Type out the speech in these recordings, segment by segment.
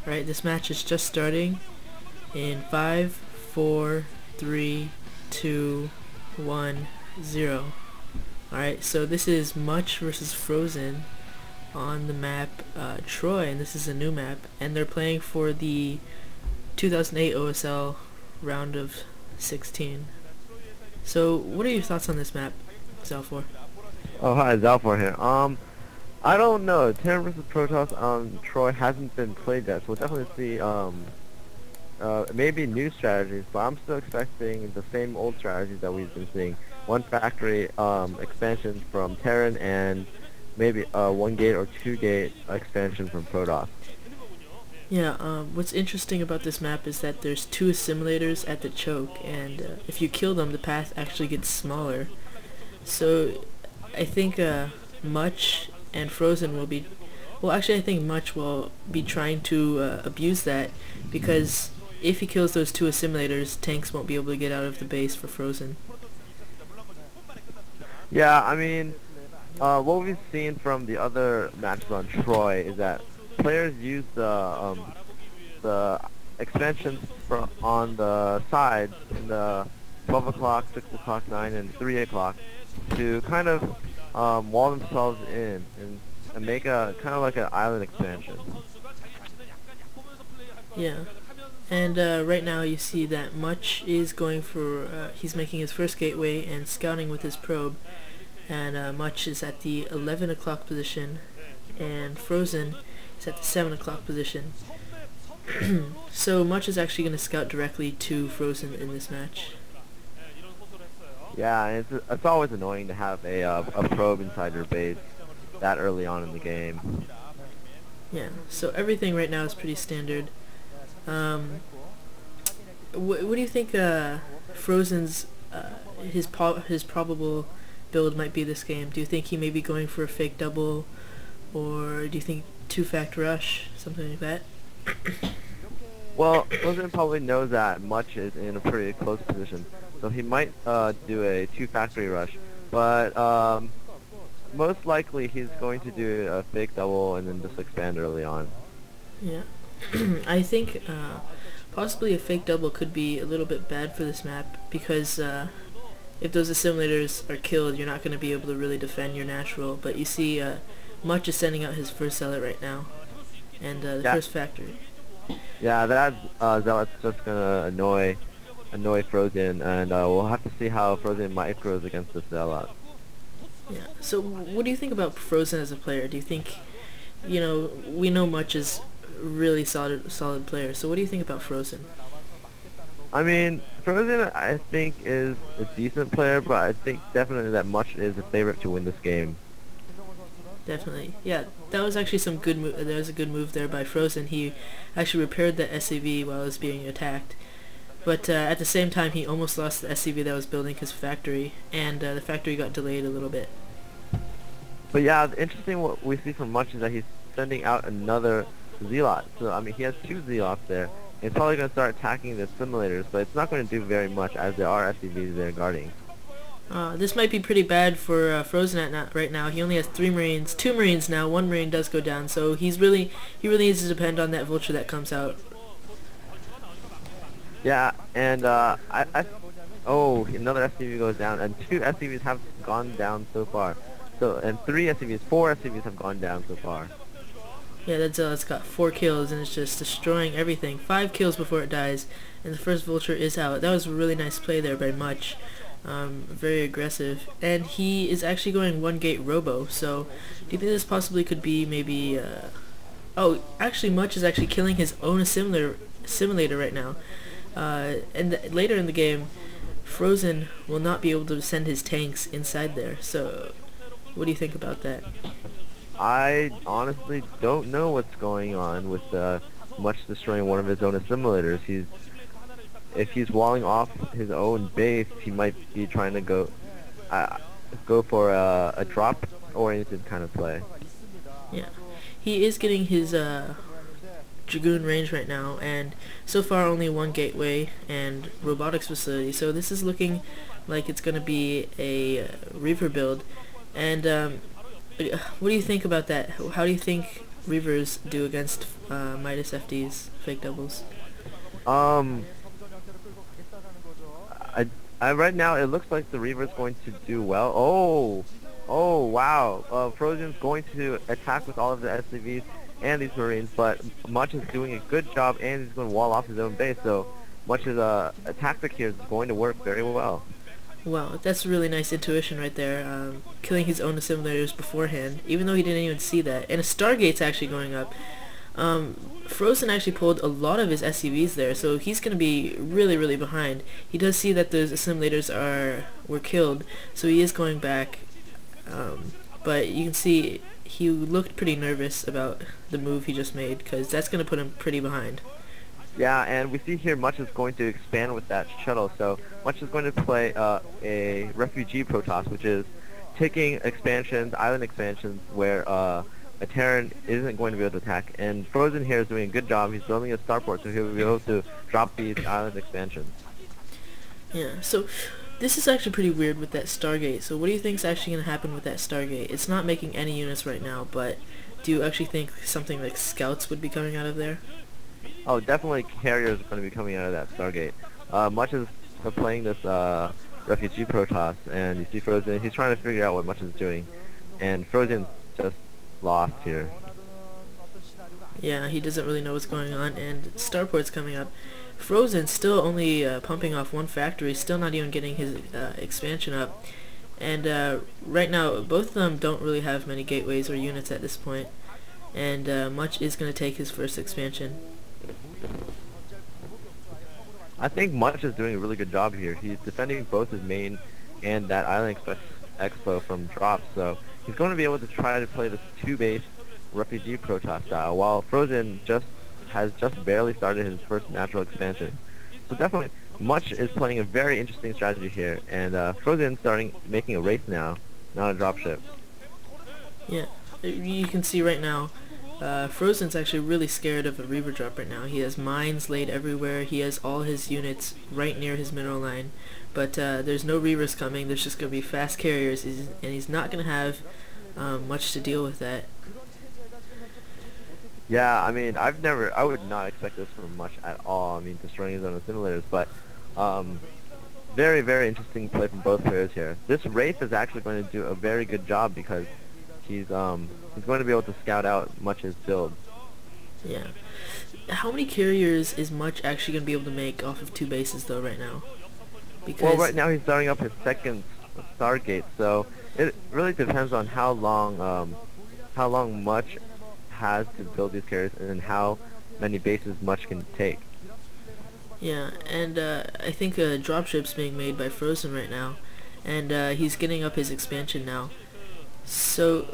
Alright, this match is just starting in 5, 4, 3, 2, 1, 0. Alright, so this is Much versus Frozen on the map Troy, and this is a new map, and they're playing for the 2008 OSL round of 16. So what are your thoughts on this map, Zalfor? Oh, hi, Zalfor here. I don't know. Terran versus Protoss on Troy hasn't been played yet, so we'll definitely see, maybe new strategies, but I'm still expecting the same old strategies that we've been seeing. One factory expansion from Terran and maybe a 1-gate or 2-gate expansion from Protoss. Yeah, what's interesting about this map is that there's 2 assimilators at the choke, and if you kill them, the path actually gets smaller. So I think Much and Frozen will be, well, actually I think Much will be trying to abuse that, because if he kills those 2 assimilators, tanks won't be able to get out of the base for Frozen. Yeah, I mean, what we've seen from the other matches on Troy is that players use the expansions on the sides in the 12 o'clock, 6 o'clock, 9, and 3 o'clock to kind of wall themselves in and make a kind of like an island expansion. Yeah, and right now you see that Much is going for, he's making his first gateway and scouting with his probe, and Much is at the 11 o'clock position, and Frozen is at the 7 o'clock position. So Much is actually going to scout directly to Frozen in this match. Yeah, and it's always annoying to have a probe inside your base that early on in the game. Yeah, so everything right now is pretty standard. What do you think Frozen's his probable build might be this game? Do you think he may be going for a fake double, or do you think 2-fact rush, something like that? Well, Frozen probably knows that Much is in a pretty close position, so he might do a 2-factory rush, but most likely he's going to do a fake double and then just expand early on. Yeah, I think possibly a fake double could be a little bit bad for this map, because if those assimilators are killed, you're not going to be able to really defend your natural. But you see Much is sending out his first zealot right now, and the first factory. Yeah, that zealot's just gonna annoy Frozen, and we'll have to see how Frozen micros against this zealot. Yeah. So what do you think about Frozen as a player? Do you think, you know, we know Much is really solid player. So what do you think about Frozen? I mean, Frozen I think is a decent player, but I think definitely that Much is the favorite to win this game. Definitely. Yeah, that was actually some good move. There was a good move there by Frozen. He actually repaired the SCV while it was being attacked. But at the same time, he almost lost the SCV that was building his factory, and the factory got delayed a little bit. But yeah, interesting what we see from Much is that he's sending out another Zealot. So, I mean, he has 2 Zealots there. He's probably going to start attacking the simulators, but it's not going to do very much as there are SCVs there guarding. This might be pretty bad for Frozen right now. He only has 2 Marines now. 1 Marine does go down, so he really needs to depend on that Vulture that comes out. Yeah, and oh, another SCV goes down, and 2 SCVs have gone down so far. So, and 4 SCVs have gone down so far. Yeah, that Zealot's got 4 kills, and it's just destroying everything. 5 kills before it dies, and the first Vulture is out. That was a really nice play there by Much. Very aggressive, and he is actually going 1-gate robo, so do you think this possibly could be maybe oh, actually Much is actually killing his own assimilator right now, and later in the game Frozen will not be able to send his tanks inside there. So what do you think about that? I honestly don't know what's going on with Much destroying one of his own assimilators. If he's walling off his own base, he might be trying to go for a drop-oriented kind of play. Yeah, he is getting his Dragoon range right now, and so far only 1 gateway and robotics facility. So this is looking like it's going to be a Reaver build. And what do you think about that? How do you think Reavers do against Midas FD's fake doubles? Um, right now it looks like the Reaver's going to do well. Oh wow. Frozean's going to attack with all of the SCVs and these Marines, but Much is doing a good job and he's going to wall off his own base, so Much's tactic here is going to work very well. Wow, that's really nice intuition right there, killing his own assimilators beforehand, even though he didn't even see that. And a Stargate's actually going up. Frozean actually pulled a lot of his SCVs there, so he's going to be really behind. He does see that those assimilators were killed, so he is going back. But you can see he looked pretty nervous about the move he just made, because that's going to put him pretty behind. Yeah, and we see here Much is going to expand with that shuttle, so Much is going to play a refugee Protoss, which is taking expansions, island expansions, where a Terran isn't going to be able to attack. And Frozean here is doing a good job. He's building a starport, so he'll be able to drop these island expansions. Yeah, so this is actually pretty weird with that Stargate. So what do you think is actually going to happen with that Stargate? It's not making any units right now, but do you actually think something like scouts would be coming out of there? Oh, definitely carriers are going to be coming out of that Stargate. Much is playing this refugee Protoss, and you see Frozean, he's trying to figure out what Much is doing, and Frozean's just lost here. Yeah, he doesn't really know what's going on, and Starport's coming up. Frozean still only pumping off one factory, still not even getting his expansion up. And right now, both of them don't really have many gateways or units at this point, and Much is going to take his first expansion. I think Much is doing a really good job here. He's defending both his main and that Island Expo from drops, so he's going to be able to try to play this two-base refugee Protoss style, while Frozean has just barely started his first natural expansion. So definitely, Much is playing a very interesting strategy here, and Frozean making a race now, not a dropship. Yeah, you can see right now, Frozean's actually really scared of a Reaver drop right now. He has mines laid everywhere, he has all his units right near his mineral line, but there's no Reavers coming, there's just going to be fast carriers, and he's not going to have much to deal with that. Yeah, I mean, I would not expect this from Much at all. I mean, destroying his own assimilators, but very interesting play from both players here. This Wraith is actually going to do a very good job because he's going to be able to scout out Much's build. Yeah. How many carriers is Much actually going to be able to make off of two bases though right now? Because well, right now he's starting up his second Stargate, so it really depends on how long Much has to build these carriers and how many bases Much can take. Yeah, and I think a dropship's being made by Frozean right now, and he's getting up his expansion now. So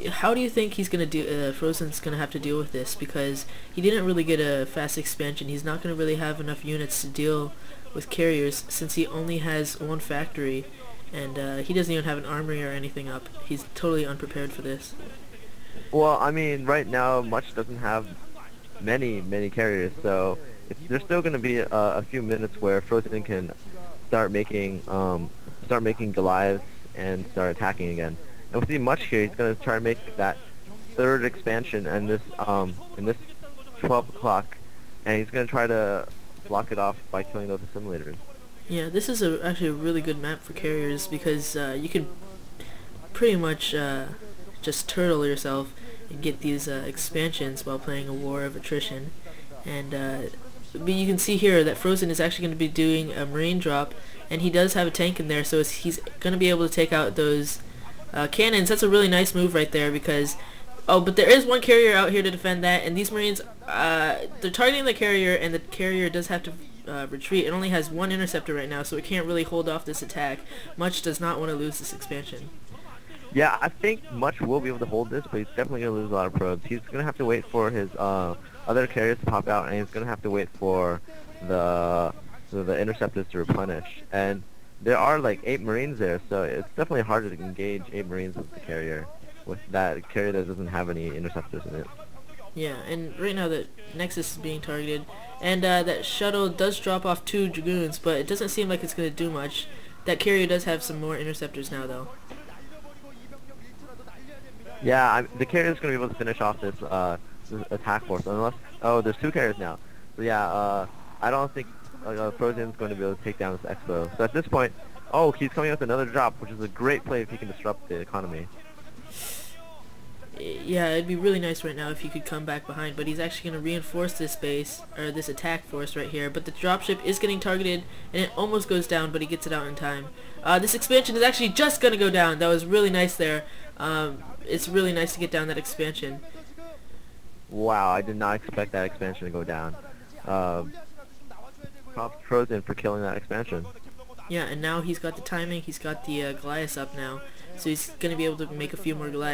how do you think he's gonna do? Frozean's gonna have to deal with this because he didn't really get a fast expansion. He's not gonna really have enough units to deal with carriers since he only has one factory, and he doesn't even have an armory or anything up. He's totally unprepared for this. Well, I mean, right now Much doesn't have many carriers, so there's still going to be a few minutes where Frozean can start making Goliaths and start attacking again. And we see Much here. He's going to try to make that third expansion in this 12 o'clock, and he's going to try to block it off by killing those assimilators. Yeah, this is actually a really good map for carriers because you can pretty much just turtle yourself and get these expansions while playing a war of attrition. And but you can see here that Frozean is actually going to be doing a marine drop, and he does have a tank in there, so he's going to be able to take out those cannons. That's a really nice move right there because but there is one carrier out here to defend that, and these marines they're targeting the carrier, and the carrier does have to retreat. It only has one interceptor right now, so it can't really hold off this attack. Much does not want to lose this expansion. Yeah, I think Much will be able to hold this, but he's definitely going to lose a lot of probes. He's going to have to wait for his other carriers to pop out, and he's going to have to wait for the interceptors to replenish. And there are like 8 Marines there, so it's definitely harder to engage 8 Marines with the carrier, with that carrier that doesn't have any interceptors in it. Yeah, and right now the Nexus is being targeted, and that shuttle does drop off 2 Dragoons, but it doesn't seem like it's going to do much. That carrier does have some more interceptors now, though. Yeah, the carrier's gonna be able to finish off this attack force unless. Oh, there's 2 carriers now. So yeah, I don't think Frozean's going to be able to take down this Expo. So at this point, oh, he's coming up with another drop, which is a great play if he can disrupt the economy. Yeah, it'd be really nice right now if he could come back behind, but he's actually going to reinforce this base, or this attack force right here. But the dropship is getting targeted, and it almost goes down, but he gets it out in time. This expansion is actually just going to go down. That was really nice there. It's really nice to get down that expansion. Wow, I did not expect that expansion to go down. Props to Frozean for killing that expansion. Yeah, and now he's got the timing, he's got the Goliaths up now, so he's going to be able to make a few more Goliaths.